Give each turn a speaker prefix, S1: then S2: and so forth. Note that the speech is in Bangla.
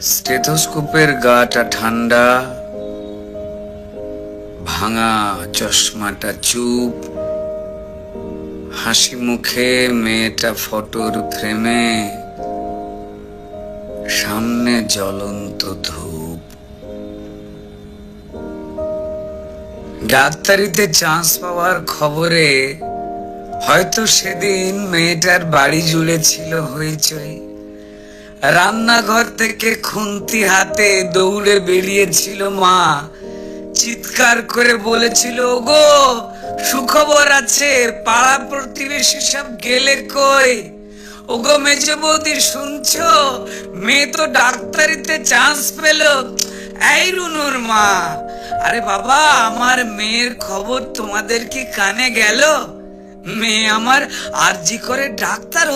S1: স্টেথোস্কোপের গাটা ঠান্ডা, ভাঙা চশমাটা চুপ, হাসি মুখে মেয়েটা ফটোর ফ্রেমে, সামনে জ্বলন্ত ধূপ। ডাক্তারিতে চান্স পাওয়ার খবরে হয়তো সেদিন মেয়েটার বাড়ি জুড়ে ছিল হইচই। রান্নাঘর থেকে খুন্তি হাতে দৌড়ে বেরিয়েছিল মা, চিৎকার করে বলেছিল, ওগো সুখবর আছে, পাড়া প্রতিবেশী সব গেলে কই? ওগো মেজো বৌদি শুনছো, মেয়ে তো ডাক্তারিতে চান্স পেল। এই রুনুর মা, আরে বাবা, আমার মেয়ের খবর তোমাদের কি কানে গেল? মেয়ে আমার আরজি করে ডাক্তার